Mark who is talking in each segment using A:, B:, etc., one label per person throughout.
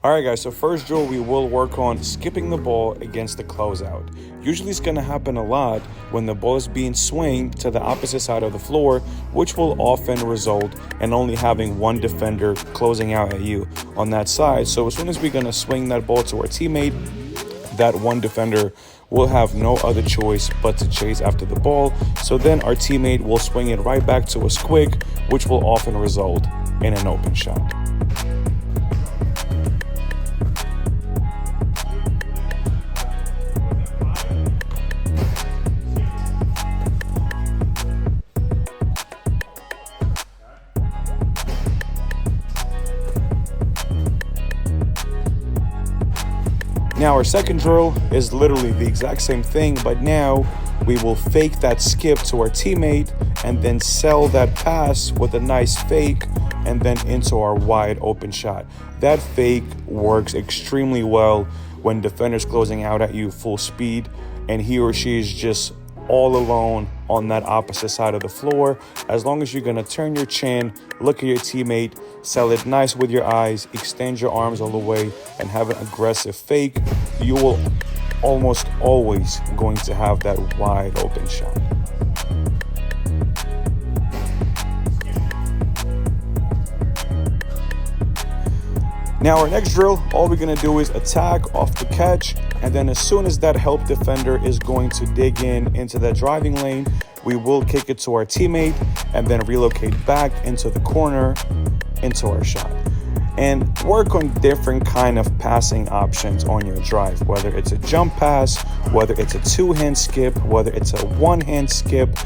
A: All right, guys, so first drill, we will work on skipping the ball against the closeout. Usually it's going to happen a lot when the ball is being swinged to the opposite side of the floor, which will often result in only having one defender closing out at you on that side. So as soon as we're going to swing that ball to our teammate, that one defender will have no other choice but to chase after the ball. So then our teammate will swing it right back to us quick, which will often result in an open shot. Now our second drill is literally the exact same thing, but now we will fake that skip to our teammate and then sell that pass with a nice fake and then into our wide open shot. That fake works extremely well when defenders closing out at you full speed and he or she is just all alone on that opposite side of the floor. As long as you're gonna turn your chin, look at your teammate, sell it nice with your eyes, extend your arms all the way, and have an aggressive fake, you will almost always going to have that wide open shot. Now our next drill, all we're gonna do is attack off the catch, and then as soon as that help defender is going to dig into that driving lane, we will kick it to our teammate and then relocate back into the corner into our shot. And work on different kind of passing options on your drive, whether it's a jump pass, whether it's a two-hand skip, whether it's a one-hand skip.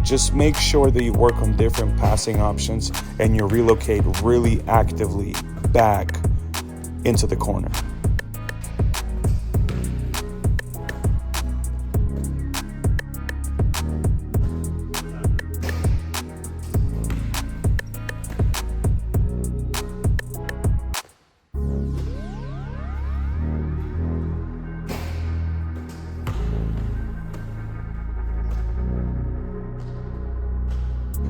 A: Just make sure that you work on different passing options and you relocate really actively back into the corner.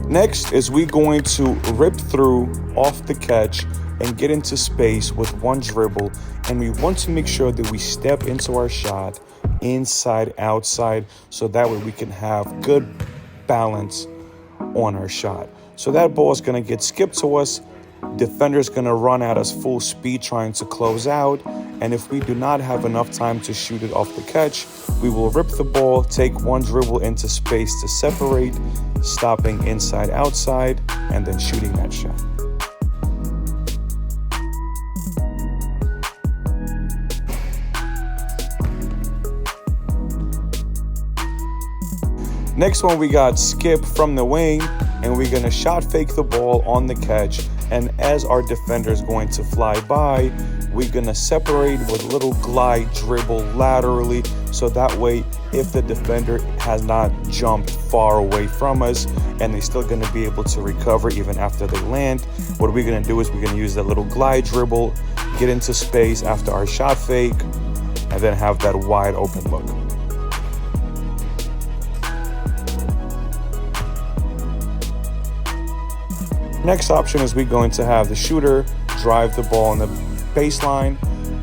A: Next is we going to rip through off the catch and get into space with one dribble, and we want to make sure that we step into our shot inside outside so that way we can have good balance on our shot. So that ball is going to get skipped to us, defender's going to run at us full speed trying to close out, and if we do not have enough time to shoot it off the catch, we will rip the ball, take one dribble into space to separate, stopping inside outside, and then shooting that shot. Next one, we got skip from the wing, and we're gonna shot fake the ball on the catch, and as our defender is going to fly by, we're gonna separate with a little glide dribble laterally, so that way if the defender has not jumped far away from us and they're still gonna be able to recover even after they land, what we're gonna do is we're gonna use that little glide dribble, get into space after our shot fake, and then have that wide open look. Next option is we're going to have the shooter drive the ball on the baseline,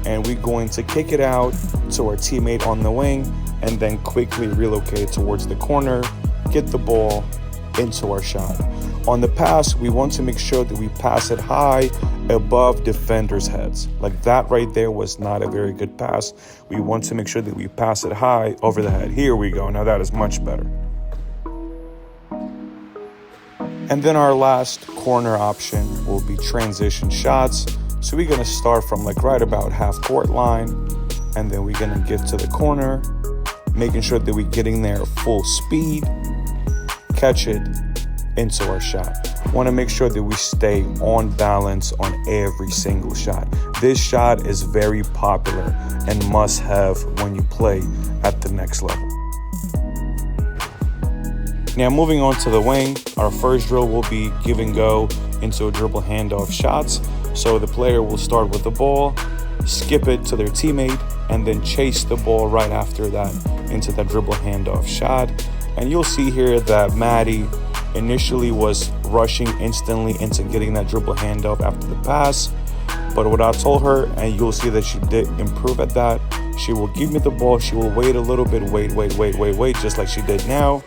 A: and we're going to kick it out to our teammate on the wing and then quickly relocate towards the corner, get the ball into our shot. On the pass, we want to make sure that we pass it high above defenders' heads. Like that right there was not a very good pass. We want to make sure that we pass it high over the head. Here we go. Now that is much better. And then our last corner option will be transition shots. So we're gonna start from like right about half court line, and then we're gonna get to the corner, making sure that we're getting there full speed, catch it into our shot. Wanna make sure that we stay on balance on every single shot. This shot is very popular and must have when you play at the next level. Now moving on to the wing, our first drill will be give and go into a dribble handoff shots. So the player will start with the ball, skip it to their teammate, and then chase the ball right after that into that dribble handoff shot. And you'll see here that Maddie initially was rushing instantly into getting that dribble handoff after the pass. But what I told her, and you'll see that she did improve at that, she will give me the ball, she will wait a little bit, wait, just like she did now,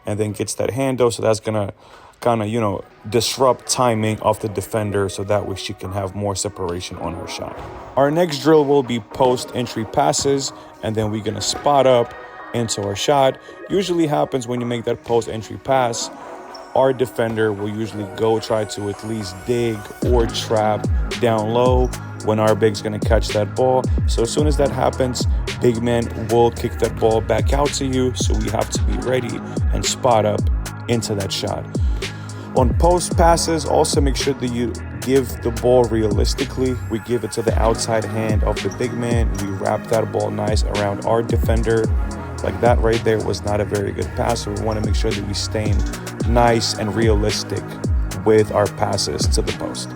A: and then gets that handle. So that's gonna kind of, disrupt timing of the defender, so that way she can have more separation on her shot. Our next drill will be post entry passes, and then we're gonna spot up into our shot. Usually happens when you make that post entry pass, our defender will usually go try to at least dig or trap down low when our big's gonna catch that ball. So as soon as that happens, big man will kick that ball back out to you. So we have to be ready and spot up into that shot. On post passes, also make sure that you give the ball realistically. We give it to the outside hand of the big man. We wrap that ball nice around our defender. Like that right there was not a very good pass. So we want to make sure that we stay nice and realistic with our passes to the post.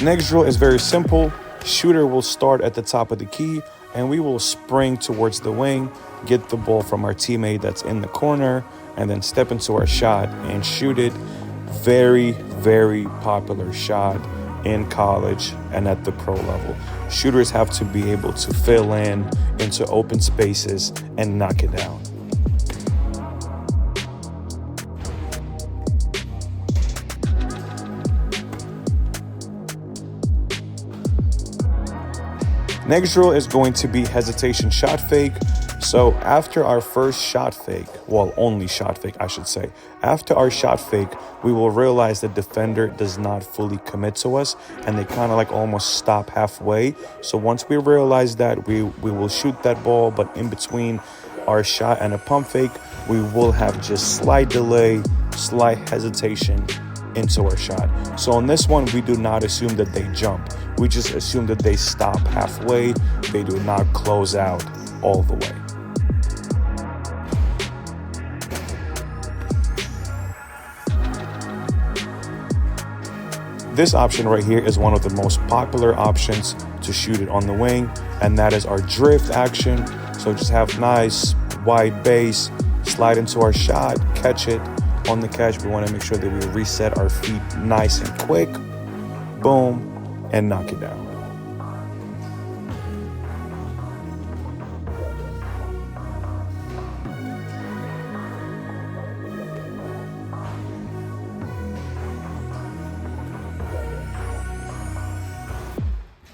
A: Next drill is very simple. Shooter will start at the top of the key, and we will spring towards the wing, get the ball from our teammate that's in the corner, and then step into our shot and shoot it. Very, very popular shot in college and at the pro level. Shooters have to be able to fill in into open spaces and knock it down. Next drill is going to be hesitation shot fake. So after our first shot fake, well, only shot fake, I should say. After our shot fake, we will realize the defender does not fully commit to us, and they kind of like almost stop halfway. So once we realize that, we will shoot that ball, but in between our shot and a pump fake, we will have just slight delay, slight hesitation into our shot. So on this one, we do not assume that they jump. We just assume that they stop halfway. They do not close out all the way. This option right here is one of the most popular options to shoot it on the wing, and that is our drift action. So just have nice wide base, slide into our shot, catch it. On the catch, we want to make sure that we reset our feet nice and quick, boom, and knock it down.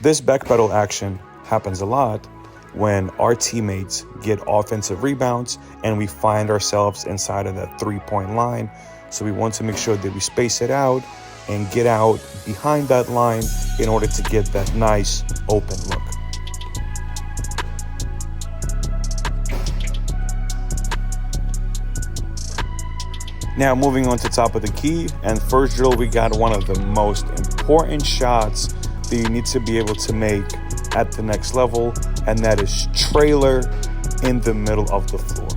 A: This backpedal action happens a lot when our teammates get offensive rebounds and we find ourselves inside of that three-point line. So we want to make sure that we space it out and get out behind that line in order to get that nice open look. Now moving on to top of the key, and first drill, we got one of the most important shots that you need to be able to make at the next level, and that is trailer in the middle of the floor.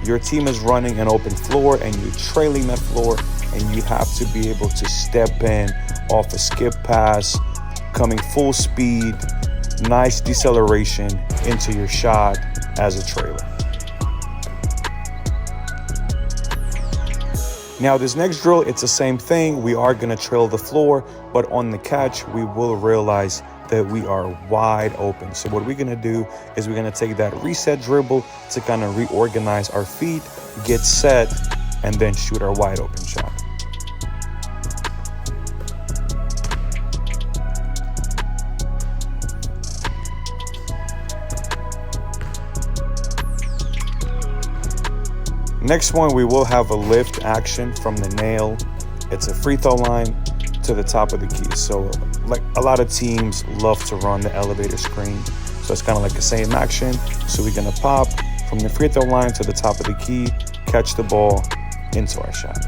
A: Your team is running an open floor and you're trailing that floor, and you have to be able to step in off a skip pass, coming full speed, nice deceleration into your shot as a trailer. Now this next drill, it's the same thing. We are gonna trail the floor, but on the catch, we will realize that we are wide open. So what we're gonna do is we're gonna take that reset dribble to kind of reorganize our feet, get set, and then shoot our wide open shot. Next one, we will have a lift action from the nail. It's a free throw line to the top of the key. So like a lot of teams love to run the elevator screen. So it's kind of like the same action. So we're gonna pop from the free throw line to the top of the key, catch the ball into our shot.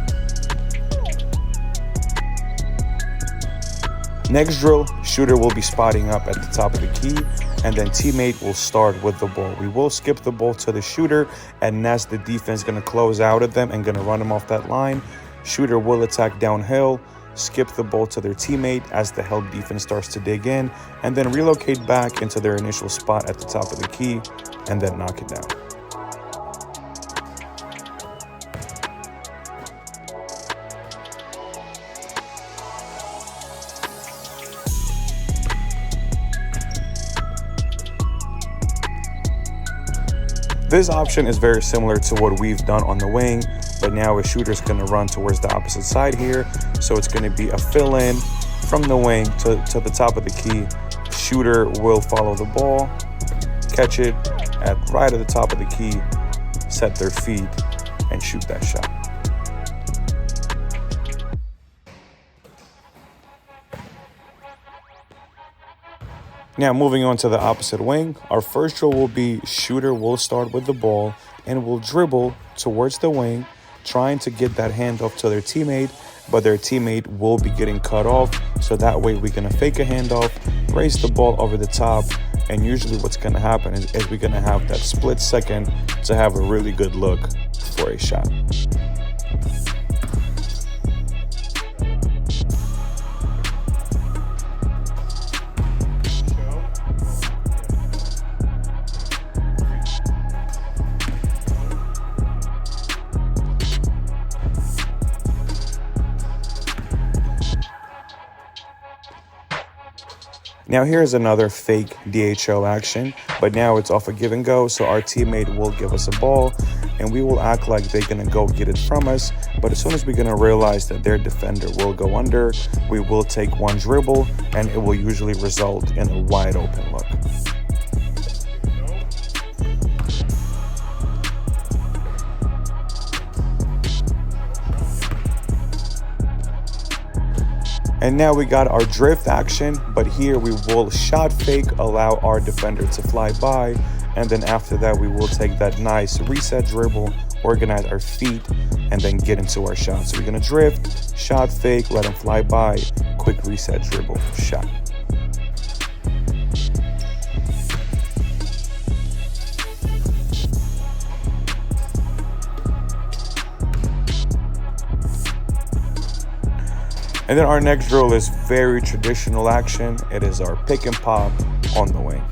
A: Next drill, shooter will be spotting up at the top of the key, and then teammate will start with the ball. We will skip the ball to the shooter, and that's the defense gonna close out at them and gonna run them off that line. Shooter will attack downhill, skip the ball to their teammate as the help defense starts to dig in, and then relocate back into their initial spot at the top of the key, and then knock it down. This option is very similar to what we've done on the wing, but now a shooter's going to run towards the opposite side here. So it's going to be a fill in from the wing to the top of the key. Shooter will follow the ball, catch it right at the top of the key, set their feet, and shoot that shot. Now moving on to the opposite wing, our first drill will be shooter will start with the ball and will dribble towards the wing, trying to get that handoff to their teammate, but their teammate will be getting cut off. So that way we're gonna fake a handoff, raise the ball over the top, and usually what's gonna happen is we're gonna have that split second to have a really good look for a shot. Now here's another fake DHO action, but now it's off a give and go. So our teammate will give us a ball and we will act like they're gonna go get it from us. But as soon as we're gonna realize that their defender will go under, we will take one dribble and it will usually result in a wide open look. And now we got our drift action, but here we will shot fake, allow our defender to fly by, and then after that we will take that nice reset dribble, organize our feet, and then get into our shot. So we're gonna drift, shot fake, let him fly by, quick reset dribble, shot. And then our next drill is very traditional action. It is our pick and pop on the wing.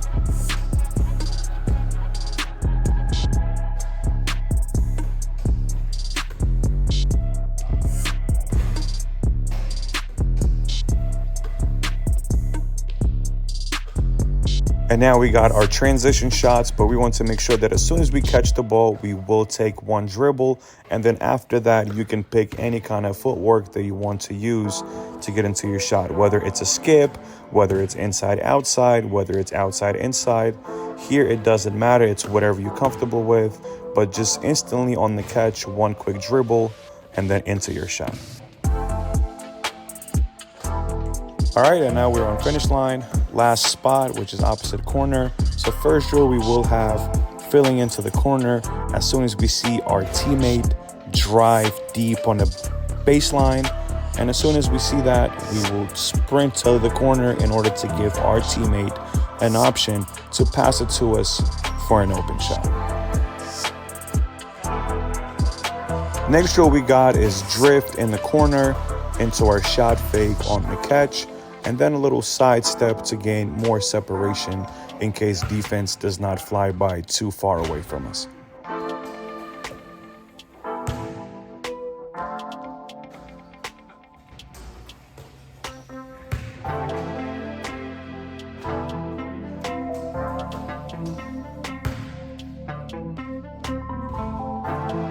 A: And now we got our transition shots, but we want to make sure that as soon as we catch the ball, we will take one dribble. And then after that, you can pick any kind of footwork that you want to use to get into your shot, whether it's a skip, whether it's inside, outside, whether it's outside, inside. Here, it doesn't matter. It's whatever you're comfortable with, but just instantly on the catch, one quick dribble and then into your shot. All right, and now we're on finish line. Last spot, which is opposite corner. So first drill we will have filling into the corner as soon as we see our teammate drive deep on the baseline. And as soon as we see that, we will sprint to the corner in order to give our teammate an option to pass it to us for an open shot. Next drill we got is drift in the corner into our shot fake on the catch, and then a little side step to gain more separation in case defense does not fly by too far away from us.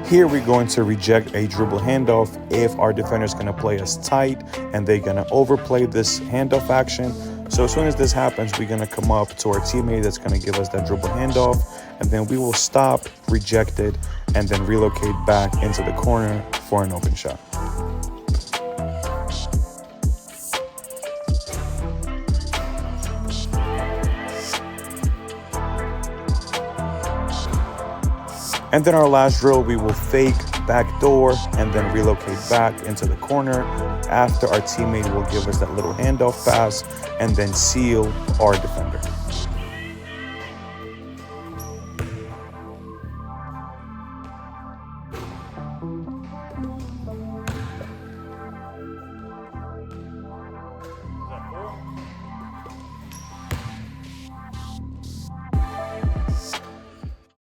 A: Here we're going to reject a dribble handoff if our defender is going to play us tight and they're going to overplay this handoff action. So as soon as this happens, we're going to come up to our teammate that's going to give us that dribble handoff, and then we will stop, reject it, and then relocate back into the corner for an open shot. And then our last drill, we will fake backdoor and then relocate back into the corner after our teammate will give us that little handoff pass and then seal our defender.